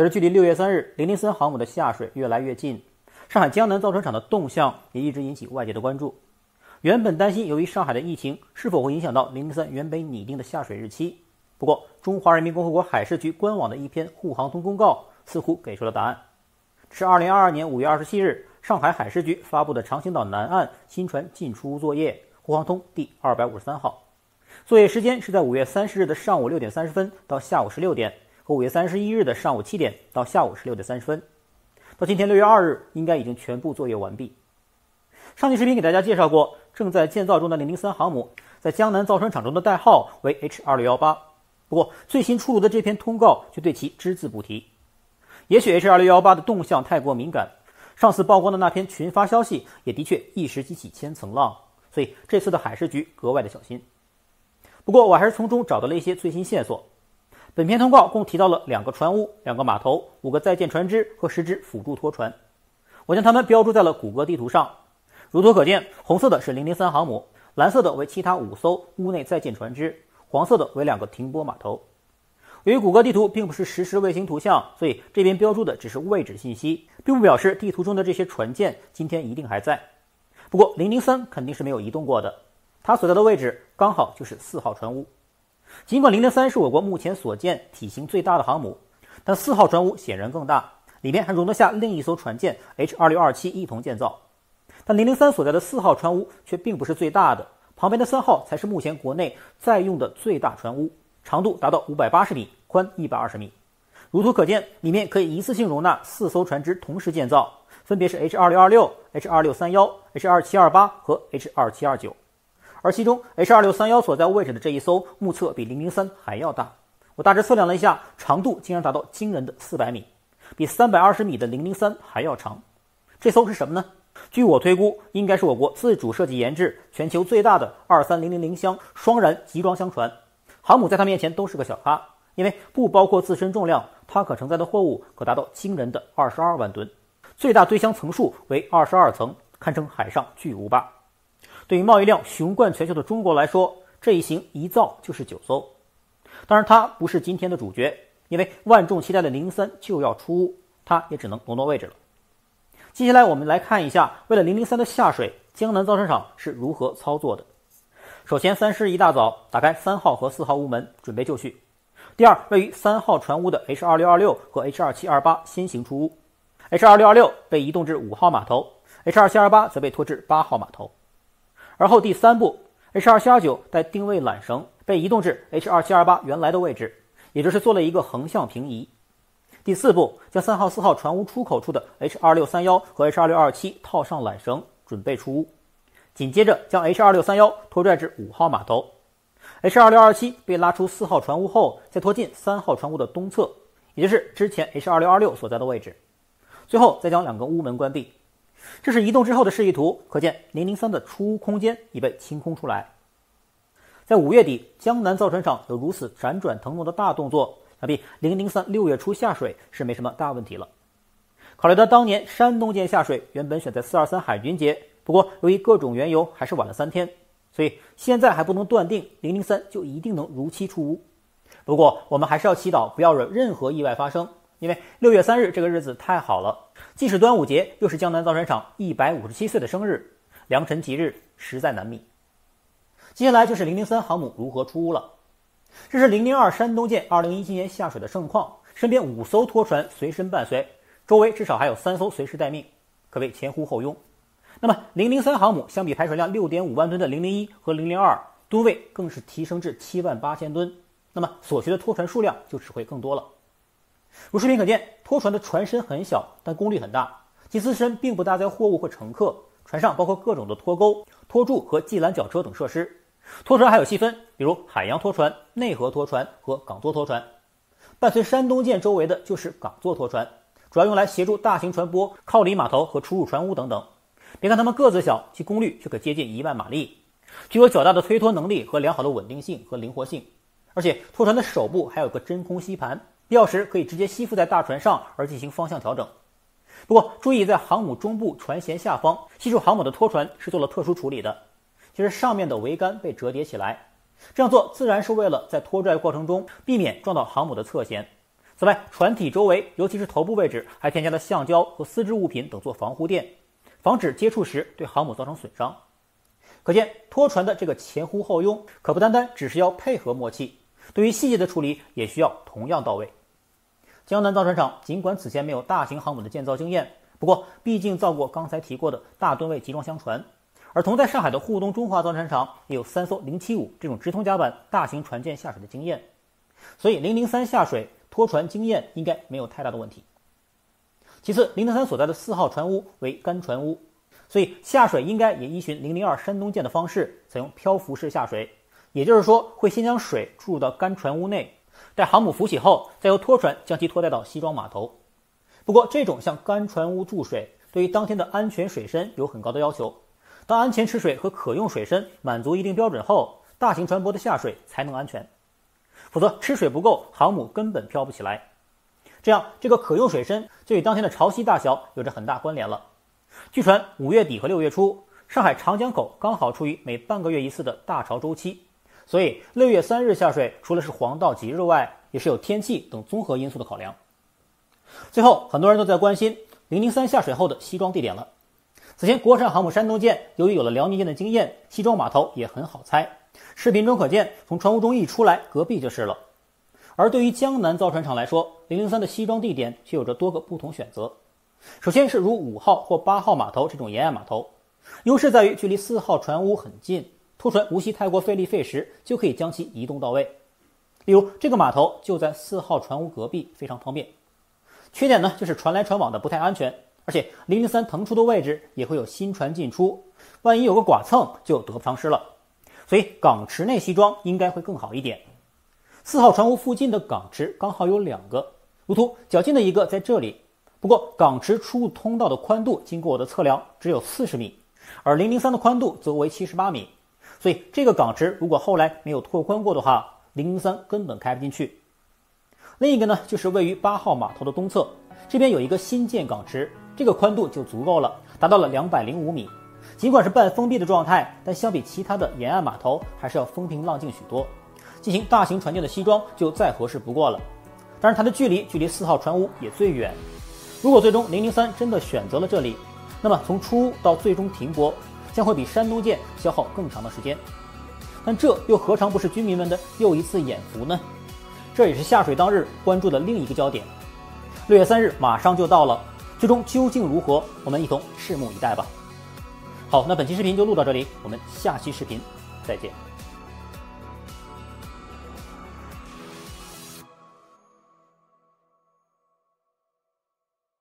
随着距离6月3日003航母的下水越来越近，上海江南造船厂的动向也一直引起外界的关注。原本担心由于上海的疫情是否会影响到003原本拟定的下水日期，不过中华人民共和国海事局官网的一篇沪航通公告似乎给出了答案。这是2022年5月27日上海海事局发布的长兴岛南岸新船进出坞作业沪航通第253号，作业时间是在5月30日的上午6点30分到下午16点，和5月31日的上午7点到下午16点30分。到今天6月2日，应该已经全部作业完毕。上期视频给大家介绍过，正在建造中的003航母在江南造船厂中的代号为 H2618， 不过最新出炉的这篇通告却对其只字不提。也许 H2618 的动向太过敏感，上次曝光的那篇群发消息也的确一时激起千层浪，所以这次的海事局格外的小心。不过我还是从中找到了一些最新线索。本篇通告共提到了2个船坞、2个码头、5个在建船只和10只辅助拖船，我将它们标注在了谷歌地图上。如图可见，红色的是003航母，蓝色的为其他5艘坞内在建船只，黄色的为2个停泊码头。由于谷歌地图并不是实时卫星图像，所以这边标注的只是位置信息，并不表示地图中的这些船舰今天一定还在。不过003肯定是没有移动过的，它所在的位置刚好就是4号船坞。尽管003是我国目前所见体型最大的航母，但4号船坞显然更大，里面还容得下另一艘船舰 H2627 一同建造。但003所在的4号船坞却并不是最大的，旁边的3号才是目前国内在用的最大船坞，长度达到580米，宽120米。如图可见，里面可以一次性容纳4艘船只同时建造，分别是 H2626、H2631、H2728 和 H2729。而其中 H2631 所在位置的这一艘目测比003还要大，我大致测量了一下，长度竟然达到惊人的400米，比320米的003还要长。这艘是什么呢？据我推估，应该是我国自主设计研制、全球最大的23000箱双燃集装箱船。航母在它面前都是个小咖，因为不包括自身重量，它可承载的货物可达到惊人的22万吨，最大堆箱层数为22层，堪称海上巨无霸。对于贸易量雄冠全球的中国来说，这一型一造就是9艘。当然它不是今天的主角，因为万众期待的003就要出坞，它也只能挪位置了。接下来我们来看一下，为了003的下水，江南造船厂是如何操作的。首先30日一大早，打开3号和4号坞门，准备就绪。第二，位于3号船坞的 H2626 和 H2728 先行出坞， H2626 被移动至5号码头， H2728 则被拖至8号码头。而后第3步， H2729 带定位缆绳被移动至 H2728 原来的位置，也就是做了一个横向平移。第4步，将3号4号船坞出口处的 H2631 和 H2627 套上缆绳，准备出坞。紧接着将 H2631 拖拽至5号码头， H2627 被拉出4号船坞后，再拖进3号船坞的东侧，也就是之前 H2626 所在的位置。最后再将2个坞门关闭。这是移动之后的示意图，可见003的出坞空间已被清空出来。在5月底，江南造船厂有如此辗转腾挪的大动作，想必003 6月初下水是没什么大问题了。考虑到当年山东舰下水原本选在423海军节，不过由于各种缘由还是晚了3天，所以现在还不能断定003就一定能如期出坞。不过我们还是要祈祷不要惹任何意外发生，因为6月3日这个日子太好了，既是端午节，又是江南造船厂157岁的生日，良辰吉日实在难觅。接下来就是003航母如何出坞了。这是002山东舰2017年下水的盛况，身边5艘拖船随身伴随，周围至少还有3艘随时待命，可谓前呼后拥。那么003航母相比排水量 6.5 万吨的001和002，吨位更是提升至78000吨，那么所需的拖船数量就只会更多了。如视频可见，拖船的船身很小，但功率很大，其自身并不搭载货物或乘客，船上包括各种的拖钩、拖柱和系缆绞车等设施。拖船还有细分，比如海洋拖船、内河拖船和港座拖船。伴随山东舰周围的就是港座拖船，主要用来协助大型船舶靠离码头和出入船坞等等。别看它们个子小，其功率却可接近1万马力，具有较大的推脱能力和良好的稳定性和灵活性。而且拖船的手部还有个真空吸盘，必要时可以直接吸附在大船上而进行方向调整。不过注意，在航母中部船舷下方系住航母的拖船是做了特殊处理的，就是上面的桅杆被折叠起来，这样做自然是为了在拖拽过程中避免撞到航母的侧舷。此外，船体周围，尤其是头部位置，还添加了橡胶和丝质物品等做防护垫，防止接触时对航母造成损伤。可见，拖船的这个前呼后拥，可不单单只是要配合默契，对于细节的处理也需要同样到位。江南造船厂尽管此前没有大型航母的建造经验，不过毕竟造过刚才提过的大吨位集装箱船，而同在上海的沪东中华造船厂也有3艘075这种直通甲板大型船舰下水的经验，所以003下水拖船经验应该没有太大的问题。其次，003所在的4号船坞为干船坞，所以下水应该也依循002山东舰的方式，采用漂浮式下水，也就是说会先将水注入到干船坞内，待航母浮起后，再由拖船将其拖带到西装码头。不过，这种向干船坞注水对于当天的安全水深有很高的要求。当安全吃水和可用水深满足一定标准后，大型船舶的下水才能安全。否则，吃水不够，航母根本飘不起来。这样，这个可用水深就与当天的潮汐大小有着很大关联了。据传，5月底和6月初，上海长江口刚好处于每半个月一次的大潮周期，所以6月3日下水，除了是黄道吉日外，也是有天气等综合因素的考量。最后，很多人都在关心003下水后的西装地点了。此前，国产航母山东舰由于有了辽宁舰的经验，西装码头也很好猜。视频中可见，从船坞中一出来，隔壁就是了。而对于江南造船厂来说，003的西装地点却有着多个不同选择。首先是如5号或8号码头这种沿岸码头，优势在于距离4号船坞很近，拖船无需太过费力费时，就可以将其移动到位。例如，这个码头就在4号船坞隔壁，非常方便。缺点呢，就是船来船往的不太安全，而且003腾出的位置也会有新船进出，万一有个剐蹭就得不偿失了。所以港池内西装应该会更好一点。4号船坞附近的港池刚好有2个，如图较近的一个在这里，不过港池出入通道的宽度经过我的测量只有40米，而003的宽度则为78米，所以这个港池如果后来没有拓宽过的话，003根本开不进去。另一个呢，就是位于8号码头的东侧，这边有一个新建港池，这个宽度就足够了，达到了205米。尽管是半封闭的状态，但相比其他的沿岸码头还是要风平浪静许多，进行大型船舰的西装就再合适不过了。当然它的距离4号船坞也最远。如果最终003真的选择了这里，那么从出坞到最终停泊将会比山东舰消耗更长的时间。但这又何尝不是军迷们的又一次眼福呢？这也是下水当日关注的另一个焦点。6月3日马上就到了，最终究竟如何，我们一同拭目以待吧。好，那本期视频就录到这里，我们下期视频再见。